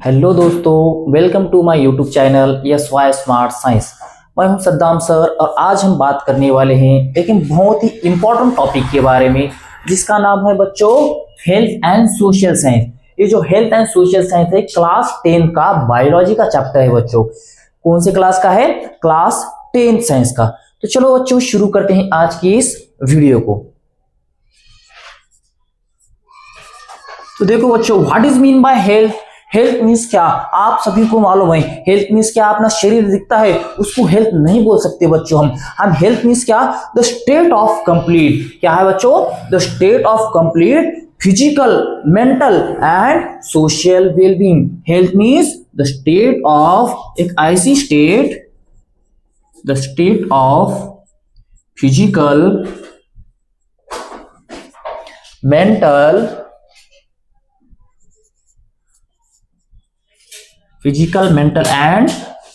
Hello दोस्तों, welcome to my YouTube channel yes Y smart science. मैं हूं Saddam sir और आज हम बात करने वाले हैं लेकिन बहुत ही इंपॉर्टेंट टॉपिक के बारे में जिसका नाम है बच्चों हेल्थ एंड सोशल साइंस। ये जो हेल्थ एंड सोशल साइंस है क्लास 10 का बायोलॉजी का चैप्टर है बच्चों। कौन से क्लास का है? क्लास 10 साइंस का। तो चलो बच्चों शुरू करते हैं आज की इस वीडियो को। तो देखो बच्चों, what is mean by health? Health means क्या? आप सभी को मालूम है हेल्थ मीन्स क्या? अपना शरीर दिखता है उसको हेल्थ नहीं बोल सकते बच्चों। हम हेल्थ मीन्स क्या? The state of complete. क्या है बच्चों? The state of complete physical, mental and social wellbeing. Health means the state of, एक ऐसी state, the state of physical, mental, physical, mental and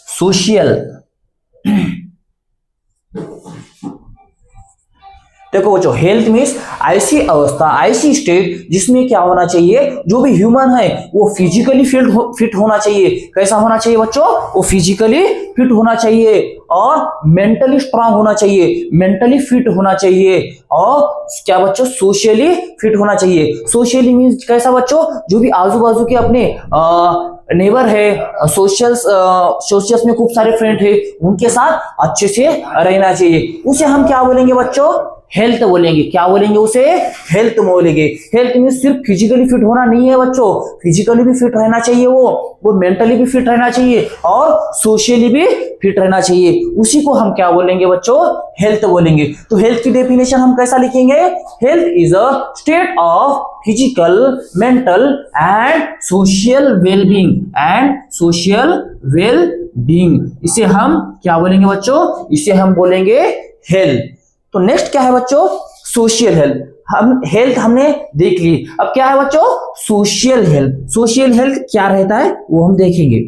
social. देखो बच्चों, हेल्थ मीन्स ऐसी अवस्था, ऐसी state जिसमें क्या होना चाहिए, जो भी ह्यूमन है वो फिजिकली फिट होना चाहिए। कैसा होना चाहिए बच्चों? वो फिजिकली फिट होना चाहिए और मेंटली स्ट्रांग होना चाहिए, मेंटली फिट होना चाहिए और क्या बच्चों? सोशली फिट होना चाहिए। सोशली मीन्स कैसा बच्चों? जो भी आजू बाजू के अपने नेबर है, सोशल्स में खूब सारे फ्रेंड है, उनके साथ अच्छे से रहना चाहिए। उसे हम क्या बोलेंगे बच्चों? हेल्थ बोलेंगे। क्या बोलेंगे उसे? हेल्थ बोलेंगे। हेल्थ में सिर्फ फिजिकली फिट होना नहीं है बच्चों, फिजिकली भी फिट रहना चाहिए, वो मेंटली भी फिट रहना चाहिए और सोशली भी फिट रहना चाहिए। उसी को हम क्या बोलेंगे बच्चों? हेल्थ बोलेंगे। तो हेल्थ की डेफिनेशन हम कैसा लिखेंगे? Health is a state of physical, mental and social wellbeing, end social wellbeing. इसे हम क्या बोलेंगे बच्चों? इसे हम बोलेंगे हेल्थ। तो नेक्स्ट क्या है बच्चों? Social health. हम हेल्थ हमने देख ली, अब क्या है बच्चों? Social health. सोशल हेल्थ क्या रहता है वो हम देखेंगे।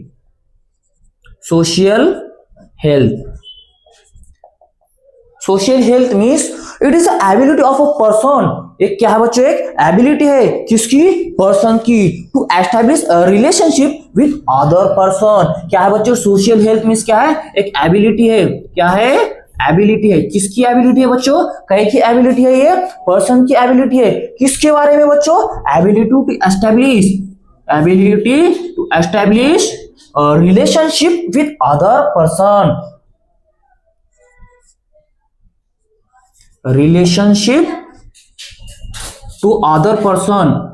Social health, social health means it is ability of a person. एक क्या है बच्चों? एक एबिलिटी है किसकी? पर्सन की, to establish relationship with other person. क्या है बच्चों? सोशल हेल्थ मीन्स क्या है? एक एबिलिटी है। क्या है? एबिलिटी है। किसकी एबिलिटी है बच्चों? कई की एबिलिटी है? ये पर्सन की एबिलिटी है। किसके बारे में बच्चों? Ability to establish, ability to establish relationship with other person, relationship to other person.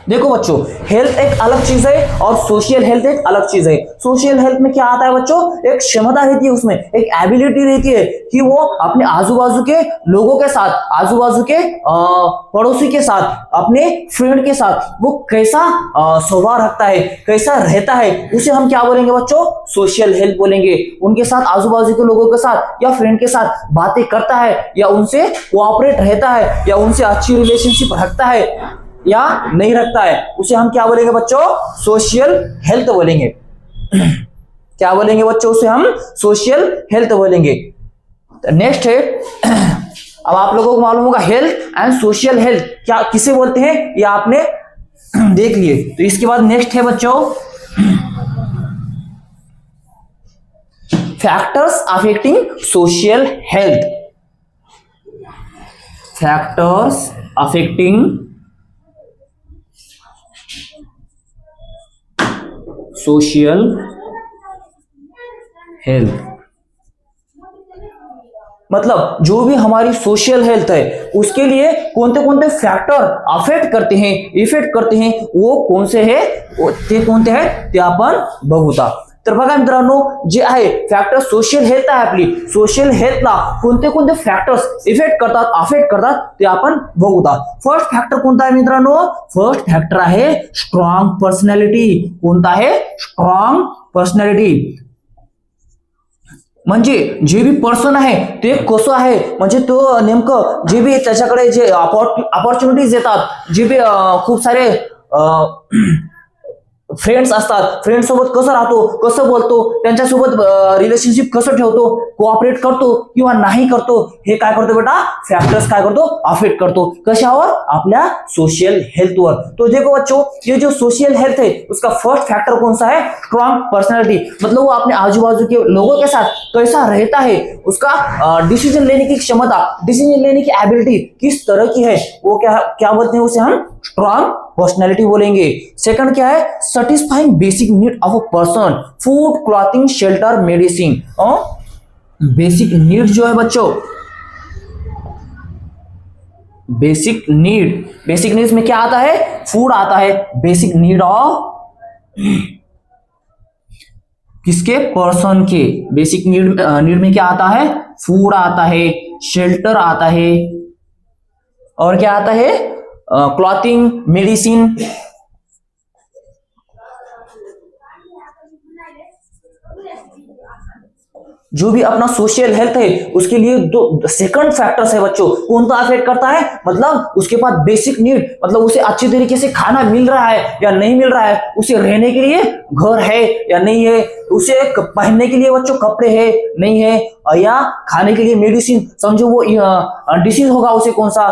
देखो बच्चों, हेल्थ एक अलग चीज है और सोशल हेल्थ एक अलग चीज है। सोशल हेल्थ में क्या आता है बच्चों? एक क्षमता रहती है, उसमें एक एबिलिटी रहती है कि वो अपने आजू बाजू के लोगों के साथ, आजू बाजू के पड़ोसी के साथ, अपने फ्रेंड के साथ वो कैसा स्वभाव रखता है, कैसा रहता है, उसे हम क्या बोलेंगे बच्चों? सोशल हेल्थ बोलेंगे। उनके साथ, आजू बाजू के लोगों के साथ या फ्रेंड के साथ बातें करता है या उनसे कोऑपरेट रहता है या उनसे अच्छी रिलेशनशिप रखता है या नहीं रखता है, उसे हम क्या बोलेंगे बच्चों? सोशल हेल्थ बोलेंगे। क्या बोलेंगे बच्चों? उसे हम सोशल हेल्थ बोलेंगे। नेक्स्ट है, अब आप लोगों को मालूम होगा हेल्थ एंड सोशल हेल्थ क्या किसे बोलते हैं, ये आपने देख लिए। तो इसके बाद नेक्स्ट है बच्चों factors affecting social health. Factors affecting social health, मतलब जो भी हमारी सोशल हेल्थ है उसके लिए कौन से फैक्टर अफेक्ट करते हैं, इफेक्ट करते हैं, वो कौन से है, ते कोणते आहेत ते आपण बघूता। तर बघा मित्रांनो, जे आहे फॅक्टर सोशल हेल्थ आहे आपली, सोशल हेल्थला कोणते फॅक्टर्स इफेक्ट करतात, अफेक्ट करतात ते आपण बघूता। फर्स्ट फॅक्टर कोणता आहे मित्रांनो? फर्स्ट फॅक्टर आहे स्ट्रॉंग पर्सनॅलिटी। कोणता आहे? Strong personality. म्हणजे जे बी पर्सन आहे ते कसं आहे, म्हणजे तो नेमकं जे बी त्याच्याकडे जे अपॉर्च्युनिटीज येतात, जे बी खूप सारे फ्रेंड्स असतात, फ्रेंड सोबत कसं राहतो, कसं बोलतो, त्यांच्यासोबत रिलेशनशिप कसं ठेवतो, कोऑपरेट करतो किंवा नाही करतो, हे काय करतो बेटा, फैक्टर्स काय करतो, अफेक्ट करतो. कशावर, आपल्या सोशल हेल्थवर. तो देखो बच्चों, ये जो सोशल हेल्थ है उसका फर्स्ट फैक्टर कौन सा है, स्ट्रॉन्ग पर्सनैलिटी. मतलब वो अपने आजू बाजू के लोगों के साथ कैसा रहता है, उसका डिसीजन लेने की क्षमता, डिसीजन लेने की एबिलिटी किस तरह की है, वो क्या क्या बोलते हैं, उसे हम स्ट्रॉन्ग पर्सनैलिटी बोलेंगे. सेकंड क्या है, satisfying basic need of a person, food, clothing, shelter, medicine. Basic need जो है बच्चों, बेसिक नीड्स में क्या आता है, फूड आता है. बेसिक नीड ऑफ किसके, पर्सन के. बेसिक नीड में क्या आता है, फूड आता है, शेल्टर आता है, और क्या आता है, क्लॉथिंग, मेडिसिन. जो भी अपना सोशल हेल्थ है उसके लिए दो सेकंड फैक्टर्स है बच्चों. कौन सा अफेक्ट करता है, मतलब उसके पास बेसिक नीड, मतलब उसे अच्छी तरीके से खाना मिल रहा है या नहीं मिल रहा है, उसे रहने के लिए घर है या नहीं है, उसे पहनने के लिए बच्चों कपड़े है नहीं है, या खाने के लिए मेडिसिन. समझो वो डिसीज होगा, उसे कोणसा,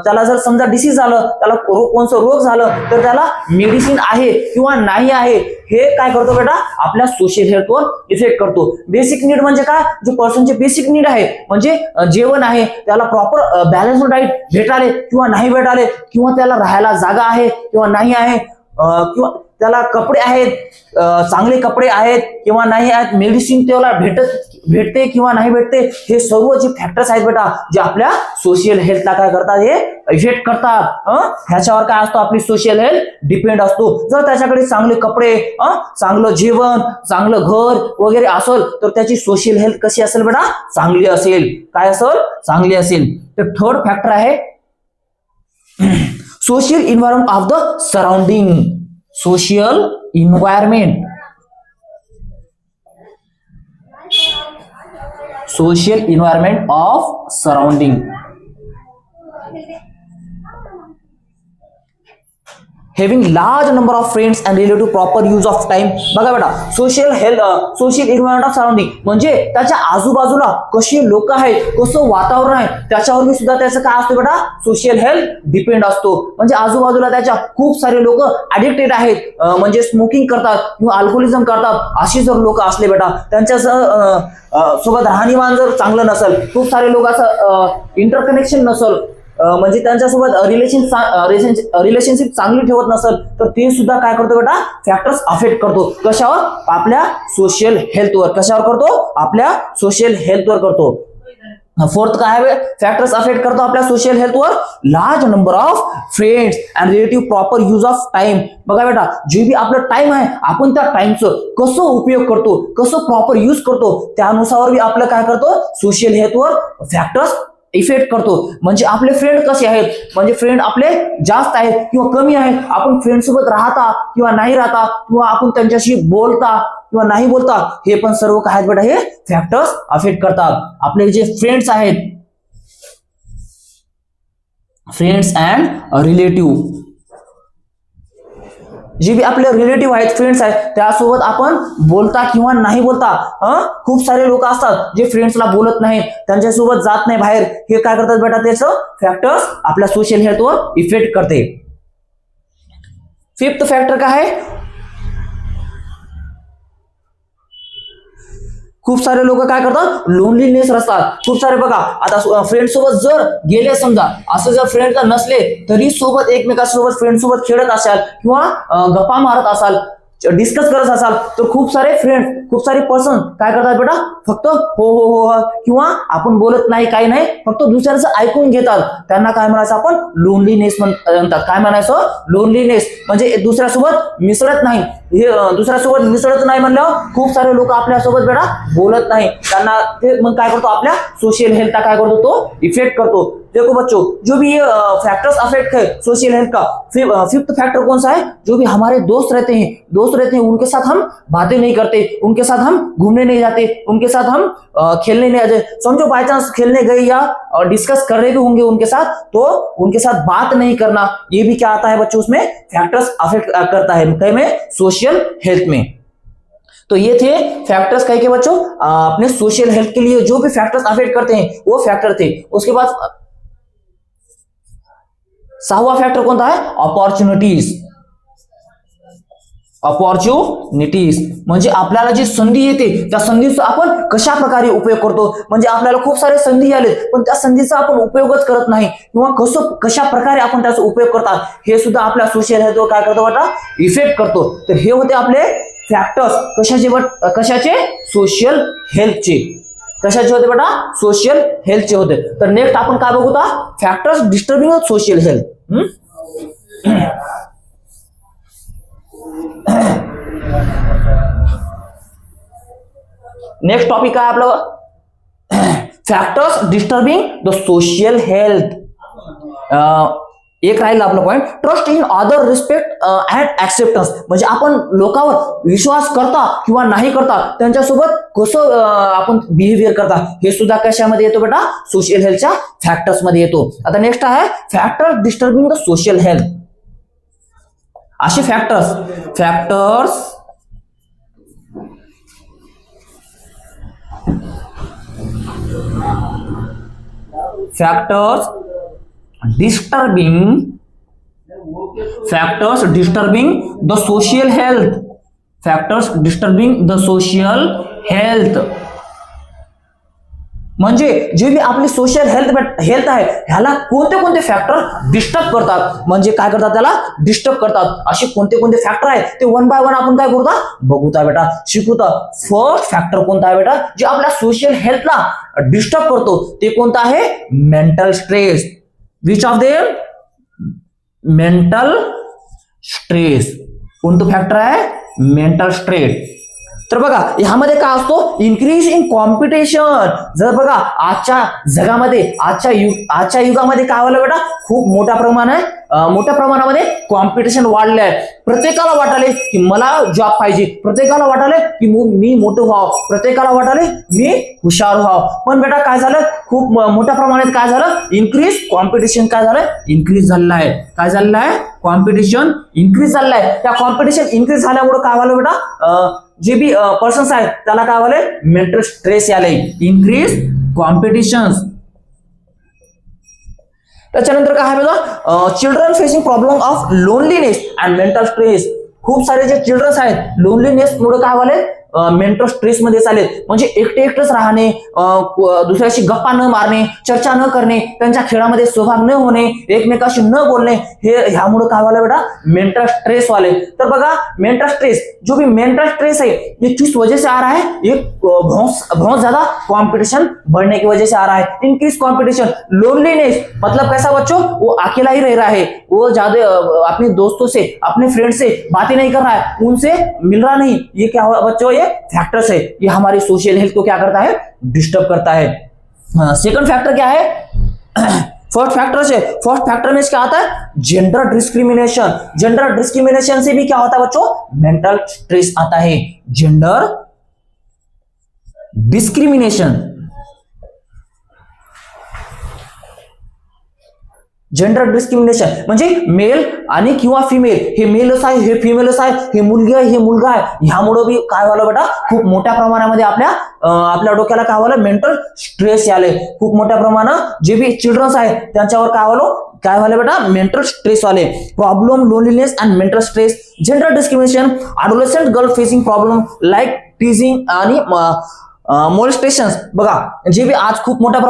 त्याला जर समजा डिसीज झालं, त्याला कोणतं रोग झालं, तर त्याला मेडिसिन आहे किंवा नाही आहे, हे काय करतो बेटा, आपल्या सोशल हेल्थवर इफेक्ट करतो. बेसिक नीड म्हणजे काय, जो पर्सनचे बेसिक नीड आहे, म्हणजे जेवण आहे, त्याला प्रॉपर बॅलन्स्ड डाएट भेटाले किंवा नाही भेटाले, किंवा त्याला राहायला जागा आहे किंवा नाही आहे, किंवा त्याला कपडे आहेत, चांगले कपडे आहेत किंवा नाही आहेत, मेडिसिन त्याला भेटते किंवा नाही भेटते, हे सर्व जे फॅक्टर्स आहेत बेटा, जे आपल्या सोशल हेल्थला काय करतात, हे इफेक्ट करतात. ह्याच्यावर काय असतो, आपली सोशल हेल्थ डिपेंड असतो. जर त्याच्याकडे चांगले कपडे, चांगलं जेवण, चांगलं घर वगैरे असेल, तर त्याची सोशल हेल्थ कशी असेल बेटा, चांगली असेल. काय असेल, चांगली असेल. तर थर्ड फॅक्टर आहे social environment of the surrounding. Social environment, social environment of surrounding. Having large number of friends and relative proper use of time. बघा बेटा, social health, social environment of surrounding म्हणजे त्याच्या आजूबाजूला कशी लोक आहेत, कसं वातावरण आहे, त्याच्यावर सुद्धा त्याचं काय असतं बेटा, सोशल हेल्थ डिपेंड असतो. म्हणजे आजूबाजूला त्याच्या खूप सारे लोक ऍडिक्टेड आहेत, म्हणजे स्मोकिंग करतात किंवा अल्कोहोलिझम करतात, अशी जर लोक असले बेटा, त्यांच्या सोबत राहणीमान जर चांगलं नसेल, खूप सारे लोकांचं इंटरकनेक्शन नसेल, म्हणजे त्यांच्यासोबत रिलेशनशिप चांगली ठेवत नसेल, तर ते सुद्धा काय करतो बेटा, फॅक्टर्स अफेक्ट करतो. कशावर, आपल्या सोशल हेल्थवर. कशावर करतो, आपल्या सोशल हेल्थवर करतो. फोर्थ काय आहे, फॅक्टर्स अफेक्ट करतो आपल्या सोशल हेल्थवर, large number of friends and relative proper use of time. बघा बेटा, जे बी आपलं टाइम आहे, आपण त्या टाइमचं कसं उपयोग करतो, कसं प्रॉपर यूज करतो, त्यानुसार बी आपलं काय करतो, सोशल हेल्थवर फॅक्टर्स इफेक्ट करतो. म्हणजे आपले फ्रेंड कसे आहेत, म्हणजे फ्रेंड आपले जास्त आहेत किंवा कमी आहेत, आपण फ्रेंड सोबत राहता किंवा नाही राहता, किंवा आपण त्यांच्याशी बोलता किंवा नाही बोलता, हे पण सर्व काय आहेत बेटा, हे फॅक्टर्स अफेक्ट करतात. आपले जे फ्रेंड्स आहेत, फ्रेंड्स अँड रिलेटिव्ह, जे बी आपले रिलेटिव्ह आहेत, फ्रेंड्स आहेत, त्यासोबत आपण बोलता किंवा नाही बोलता. खूप सारे लोक असतात जे फ्रेंड्सला बोलत नाहीत, त्यांच्यासोबत जात नाही बाहेर, हे काय करतात बेटा, त्याचं फॅक्टर्स आपल्या सोशल हेल्थवर इफेक्ट करते. फिफ्थ फॅक्टर काय आहे, खूप सारे लोक काय करतात, लोनलीनेस असतात. खूप सारे बघा, आता फ्रेंड सोबत जर गेले, समजा असं जर फ्रेंड नसले तरी सोबत एकमेकांसोबत फ्रेंड सोबत खेळत असाल किंवा गप्पा मारत असाल, डिस्कस करत असाल, तर खूप सारे फ्रेंड, खूप सारे पर्सन काय करतात बेटा, फक्त हो हो हो किंवा आपण बोलत नाही, काही नाही, फक्त दुसऱ्याचं ऐकून घेतात. त्यांना काय म्हणायचं आपण, लोनलीनेस म्हणतात. काय म्हणायचं, लोनलीनेस म्हणजे दुसऱ्यासोबत मिसळत नाही. हे दुसऱ्यासोबत मिसळत नाही म्हणल्यावर खूप सारे लोक आपल्यासोबत बेटा बोलत नाही, त्यांना ते मग काय करतो, आपल्या सोशल हेल्थला काय करतो, तो इफेक्ट करतो. देखो बच्चों, जो भी ये फैक्टर्स अफेक्ट है सोशल हेल्थ का, फिफ्थ फैक्टर कौन सा है? जो भी हमारे दोस्त रहते हैं उनके साथ हम बातें नहीं करते, उनके साथ हम घूमने नहीं जाते, उनके साथ हम खेलने नहीं जाते। समझो बाय चांस खेलने गए या डिस्कस कर रहे भी होंगे उनके साथ, तो उनके साथ बात नहीं करना, ये भी क्या आता है बच्चों? उसमें फैक्टर्स अफेक्ट करता है कहीं में सोशल हेल्थ में। तो ये थे फैक्टर्स कहीं के बच्चों अपने सोशल हेल्थ के लिए जो भी फैक्टर्स अफेक्ट करते हैं वो फैक्टर थे। उसके बाद 6वां फैक्टर कौन था? अपॉर्च्युनिटीज। अपॉर्च्युनिटीज म्हणजे आपल्याला जी संधी येते त्या संधीचा आपण कशा प्रकारे उपयोग करतो, म्हणजे आपल्याला खूप सारे संधी आलेत पण त्या संधीचा आपण उपयोगच करत नाही किंवा कशा प्रकारे आपण त्याचा उपयोग करतात हे सुद्धा आपल्या सोशल हेल्थवर काय करतो बेटा? इफेक्ट करतो। तर हे होते आपले फॅक्टर्स कशाचे? सोशल हेल्थचे। कशाचे होते बेटा? सोशल हेल्थचे होते। तर नेक्स्ट आपण काय बघू आता? Factors disturbing social health. Next topic काय आपलं? Factors disturbing the social health. एक राहिलं आपलं point, trust in other, respect and acceptance, म्हणजे आपण लोकांवर विश्वास करता किंवा नाही करता, त्यांच्यासोबत कसं आपण बिहेवियर करता, हे सुद्धा कशामध्ये येतो बेटा? सोशल हेल्थच्या फॅक्टर्स मध्ये येतो। आता नेक्स्ट आहे factors disturbing the social health. असे factors disturbing the social health, factors disturbing the social health म्हणजे जे भी आपली सोशल हेल्थ आहे ह्याला कोणते कोणते फॅक्टर डिस्टर्ब करतात, म्हणजे काय करतात? त्याला डिस्टर्ब करतात। असे कोणते कोणते फॅक्टर आहेत ते वन बाय वन आपण काय करूता? बघूता बेटा, शिकूता। फर्स्ट फॅक्टर कोणता आहे बेटा? जे आपल्या सोशल हेल्थला डिस्टर्ब करतो ते कोणता आहे? Mental stress. Which of them? Mental stress. कोणतं फॅक्टर आहे? Mental stress. तर बघा ह्यामध्ये काय असतो? Increase in competition. जर बघा आजच्या जगामध्ये आजच्या युगामध्ये काय व्हायला बेटा? खूप मोठ्या प्रमाणामध्ये कॉम्पिटिशन वाढले आहे। प्रत्येकाला वाटाले की मला जॉब पाहिजे, प्रत्येकाला वाटाले की मी मोठं व्हावं, प्रत्येकाला वाटाले मी हुशार व्हावं। पण बेटा काय झालं? खूप मोठ्या प्रमाणात काय झालं? इन्क्रीज कॉम्पिटिशन काय झालं? इन्क्रीज झालेलं आहे। काय झालेलं आहे? कॉम्पिटिशन इन्क्रीज झालेलं आहे। त्या कॉम्पिटिशन इन्क्रीज झाल्यामुळे काय झालं बेटा? जे बी पर्सन्स आहेत त्याला काय व्हायला? मेंटल स्ट्रेस यायला, इन्क्रीज कॉम्पिटिशन। त्याच्यानंतर काय आहे बघा? Children facing problem of loneliness and mental stress. खूप सारे जे चिल्ड्रन्स आहेत लोनलीनेस मुळे काय व्हायला? मेंटल स्ट्रेस मध्ये चालेल, म्हणजे एकटेच राहणे, दुसऱ्याशी गप्पा न मारणे, चर्चा न करणे, त्यांच्या खेळामध्ये सहभाग न होणे, एकमेकाशी न बोलणे, हे ह्यामुळे काय व्हायला बेटा? मेंटल स्ट्रेस वाले। तर बघा मेंटल स्ट्रेस, जो भी मेंटल स्ट्रेस है ये किस वजह से आ रहा है? ये बहुत ज्यादा कंपटीशन बढ़ने की वजह से आ रहा है। Increase competition. लोनलीनेस मतलब कैसा बच्चों? वो अकेला ही रह रहा है, वो ज्यादा अपने दोस्तों से, अपने फ्रेंड से बातें नहीं कर रहा है, उनसे मिल रहा नहीं। ये क्या हुआ बच्चों? ये फैक्टर्स है, ये हमारी सोशल हेल्थ को क्या करता है? डिस्टर्ब करता है। सेकंड फैक्टर क्या है? फर्स्ट फैक्टर में क्या आता है? Gender discrimination. जेंडर डिस्क्रिमिनेशन से भी क्या होता है बच्चों? मेंटल स्ट्रेस आता है। जेंडर डिस्क्रिमिनेशन, जेंडर डिस्क्रिमिनेशन म्हणजे मेल आणि किंवा फिमेल, हे मेलच आहे, हे फिमेलच आहे, हे मुलगी आहे, हे मुलगा आहे, ह्यामुळे बी काय व्हायला बेटा? खूप मोठ्या प्रमाणामध्ये आपल्या डोक्याला काय व्हायला? मेंटल स्ट्रेस आले। खूप मोठ्या प्रमाणात जे बी चिल्ड्रन्स आहेत त्यांच्यावर काय व्हायला बेटा? मेंटल स्ट्रेस वाले। Problem loneliness and mental stress, gender discrimination, adolescent girl facing problem like टीजिंग आणि मोलेस्टेशन। बघा जे बी आज खूप मोठ्या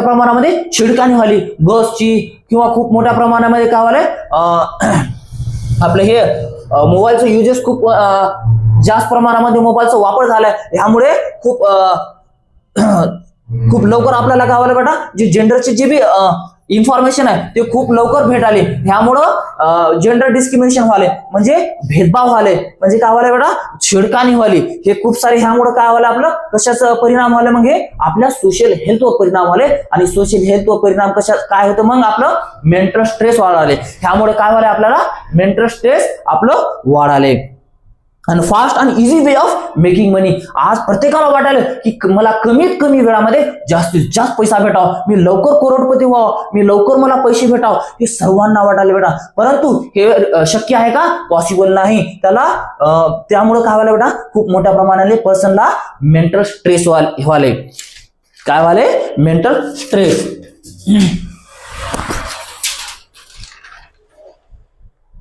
प्रमाणामध्ये छिडकानी व्हाली बसची, किंवा खूप मोठ्या प्रमाणामध्ये काय व्हायला? आपलं हे मोबाईलचं युजेस खूप जास्त प्रमाणामध्ये मोबाईलचा वापर झालाय, ह्यामुळे खूप लवकर आपल्याला काय व्हायला बेटा? जे जेंडरचे जे बी इन्फॉर्मेशन आहे ते खूप लवकर भेटाले, ह्यामुळं जेंडर डिस्क्रिमिनेशन व्हाले, म्हणजे भेदभाव व्हाले, म्हणजे काय व्हाले बेटा, छिडकानी व्हाली, हे खूप सारे ह्यामुळे काय व्हाले, आपलं कशाचा परिणाम व्हाले, मग हे आपल्या सोशल हेल्थवर परिणाम व्हाले, आणि सोशल हेल्थवर परिणाम कशा काय होतं, मग आपलं मेंटल स्ट्रेस वाढाले, ह्यामुळे काय व्हाले, आपल्याला मेंटल स्ट्रेस आपलं वाढाले. आणि फास्ट आणि इझी वे ऑफ मेकिंग मनी. आज प्रत्येकाला वाटायला की मला कमीत कमी वेळामध्ये जास्तीत जास्त पैसा भेटावा, मी लवकर करोडपती व्हावं, मी लवकर मला पैसे भेटावं, हे सर्वांना वाटायला बेटा. परंतु हे शक्य आहे का? पॉसिबल नाही. त्यामुळे काय व्हायला बेटा, खूप मोठ्या प्रमाणाने पर्सनला मेंटल स्ट्रेस व्हाले. काय व्हाले? Mental stress.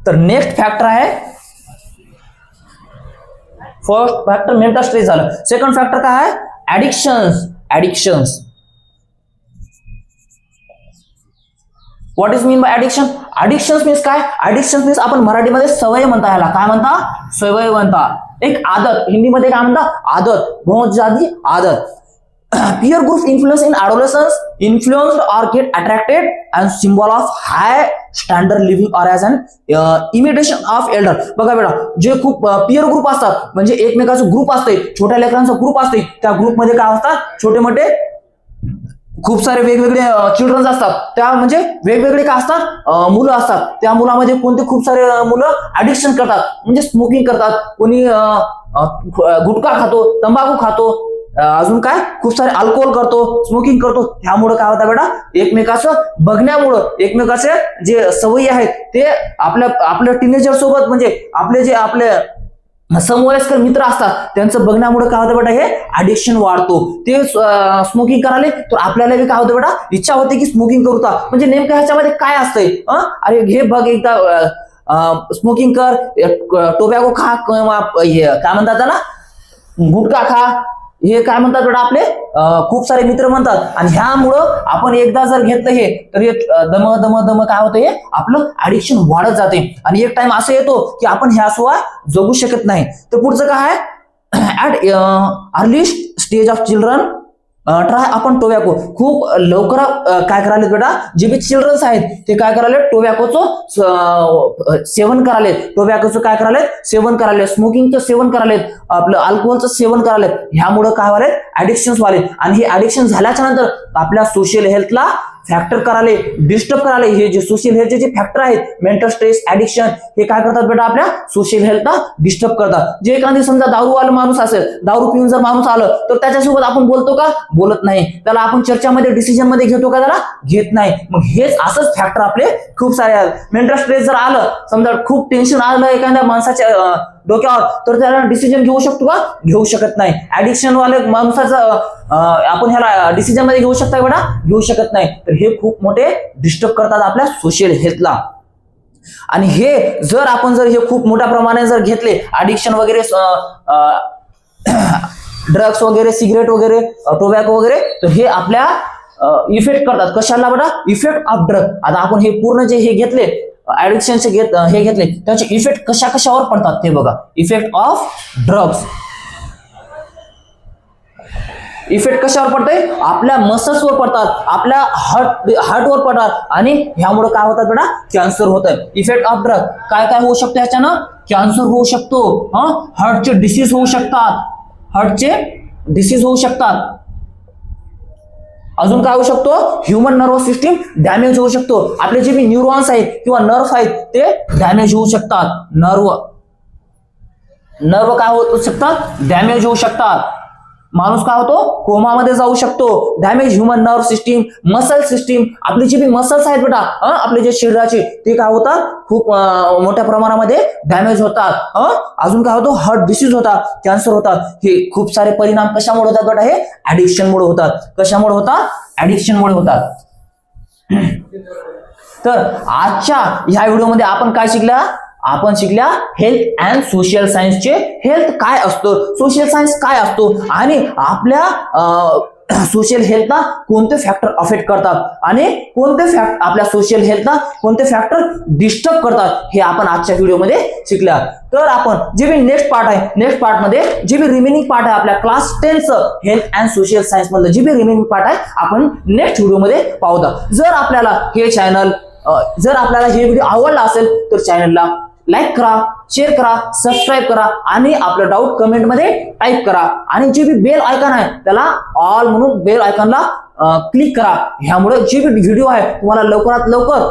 तर नेक्स्ट फॅक्टर आहे, फर्स्ट फॅक्टर मेंटल स्ट्रेस झालं. सेकंड फॅक्टर काय आहे? Addictions. What is mean by addiction? Addictions means काय? ऍडिक्शन्स मीन्स आपण मराठीमध्ये सवय म्हणता, याला काय म्हणता? सवय म्हणता. एक आदत, हिंदीमध्ये काय म्हणता? आदत, बहुत ज्यादा आदत. Peer group influence in adolescence, influenced or get attracted and symbol of high standard living or as an imitation of elder. बघा बेटा, जे खूप पियर ग्रुप असतात, म्हणजे एकमेकाचं ग्रुप असते, छोट्या लेकरांचा ग्रुप असते, त्या ग्रुपमध्ये काय असतात, छोटे मोठे खूप सारे वेगवेगळे चिल्ड्रन्स असतात, त्या म्हणजे वेगवेगळे काय असतात, मुलं असतात. त्या मुलामध्ये कोणते खूप सारे मुलं ऍडिक्शन करतात, म्हणजे स्मोकिंग करतात, कोणी गुटखा खातो, तंबाखू खातो, अजून काय खूप सारे अल्कोहोल करतो, स्मोकिंग करतो. ह्यामुळे काय होतं बेटा, एकमेकाचं बघण्यामुळं, एकमेकाचे जे सवयी आहेत ते आपल्या टीनेजर सोबत, म्हणजे आपले समवयस्कर मित्र असतात, त्यांचं बघण्यामुळे काय होतं बेटा, हे ऍडिक्शन वाढतो. ते स्मोकिंग करायला तर आपल्याला बी काय होतं बेटा, इच्छा होते की स्मोकिंग करूता. म्हणजे नेमकं ह्याच्यामध्ये काय असतंय, अरे घे बघ एकदा स्मोकिंग कर, टोबॅको खा, काय म्हणतात त्याला, गुटखा खा, हे काय म्हणतात बेटा, आपले खूप सारे मित्र म्हणतात. आणि ह्यामुळं आपण एकदा जर घेतलं हे, तर हे दम काय होतं, हे आपलं ऍडिक्शन वाढत जाते. आणि एक टाइम असं येतो की आपण ह्याशिवाय जगू शकत नाही. तर पुढचं काय आहे, at early stage of children try आपण टोबॅको. खूप लवकर काय करायला बेटा, जे बी चिल्ड्रन्स आहेत ते काय करायला, टोबॅकोचं सेवन करायला, टोबॅकोचं काय करायला, सेवन करायला, स्मोकिंगचं सेवन करायला, आपलं अल्कोहोलचं सेवन करायला. ह्यामुळे काय व्हायला, ऍडिक्शन व्हाले. आणि हे ऍडिक्शन झाल्याच्या नंतर आपल्या सोशल हेल्थला फॅक्टर करायला, डिस्टर्ब करायला. हे जे सोशल हेल्थचे जे फॅक्टर आहेत, मेंटल स्ट्रेस, ऍडिक्शन, हे काय करतात बेटा, आपल्या सोशल हेल्थला डिस्टर्ब करतात. जे एखादी समजा दारूवाला माणूस असेल, दारू पिऊन जर माणूस आलं, तर त्याच्यासोबत आपण बोलतो का? बोलत नाही. त्याला आपण चर्चामध्ये, डिसिजन मध्ये घेतो का? त्याला घेत नाही. मग हेच असंच फॅक्टर आपले खूप सारे आहेत. मेंटल स्ट्रेस जर आलं, समजा खूप टेन्शन आलं एखाद्या माणसाच्या डोक्यावर, तर त्याला डिसिजन घेऊ शकतो का? घेऊ शकत नाही. ऍडिक्शन वाले माणसाचं आपण ह्याला डिसिजन मध्ये घेऊ शकता बेटा? घेऊ शकत नाही. तर हे खूप मोठे डिस्टर्ब करतात आपल्या सोशल हेल्थला. आणि हे जर आपण हे खूप मोठ्या प्रमाणात जर घेतले, ऍडिक्शन वगैरे, ड्रग्स वगैरे, सिगरेट वगैरे, टोबॅको वगैरे, तर हे आपल्या इफेक्ट करतात. कशाला बेटा? Effect of drug. आता आपण हे पूर्ण जे हे घेतले, ऍडिक्शनचे हे घेतले, त्याचे इफेक्ट कशावर पडतात ते बघा. इफेक्ट ऑफ ड्रग्स, इफेक्ट कशावर पडतंय? आपल्या मसल्सवर पडतात, आपल्या हार्टवर पडतात. आणि ह्यामुळे काय होतात बेटा? कॅन्सर होत आहे. इफेक्ट ऑफ ड्रग काय काय होऊ शकतं ह्याच्यानं? कॅन्सर होऊ शकतो, हार्टचे डिसीज होऊ शकतात, अजून काय होऊ शकतो? ह्युमन नर्वस सिस्टीम डॅमेज होऊ शकतो. आपले जे बी न्यूरॉन्स आहेत किंवा नर्व्ह आहेत ते डॅमेज होऊ शकतात. नर्व काय होऊ शकतात? डॅमेज होऊ शकतात. माणूस काय होतो? कोमामध्ये जाऊ शकतो. Damage human nerve system, muscle system, आपले जे बी मसल्स आहेत बेटा, आपले जे शरीराचे, ते काय होतात? खूप मोठ्या प्रमाणामध्ये डॅमेज होतात. अजून काय होतं? हार्ट डिसीज होतात, कॅन्सर होतात. हे खूप सारे परिणाम कशामुळे होतात बेटा? हे ऍडिक्शनमुळे होतात. कशामुळे होतात? ऍडिक्शनमुळे होतात. तर आजच्या ह्या व्हिडिओमध्ये आपण काय शिकल्या हेल्थ अँड सोशल सायन्सचे. हेल्थ काय असतं, सोशल सायन्स काय असतो, आणि आपल्या सोशल हेल्थला कोणते फॅक्टर अफेक्ट करतात आणि कोणते आपल्या सोशल हेल्थला कोणते फॅक्टर डिस्टर्ब करतात हे आपण आजच्या व्हिडिओमध्ये शिकल्या. तर आपण जे बी नेक्स्ट पार्ट आहे, नेक्स्ट पार्ट मध्ये जे बी रिमेनिंग पार्ट आहे आपल्या क्लास 10चं हेल्थ अँड सोशल सायन्स मधलं जे बी रिमेनिंग पार्ट आहे आपण नेक्स्ट व्हिडिओमध्ये पाहूया. जर आपल्याला हे चॅनल जर आपल्याला हे व्हिडिओ आवडला असेल तर चॅनलला लाईक करा, शेअर करा, सबस्क्राईब करा आणि आपलं डाऊट कमेंट मध्ये टाईप करा आणि जे बी बेल आयकॉन आहे त्याला ऑल म्हणून बेल आयकॉनला क्लिक करा. ह्यामुळे जे बी व्हिडिओ आहे तुम्हाला लवकरात लवकर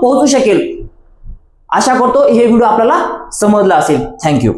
पोहोचू शकेल. आशा करतो हे व्हिडिओ आपल्याला समजला असेल. थँक्यू.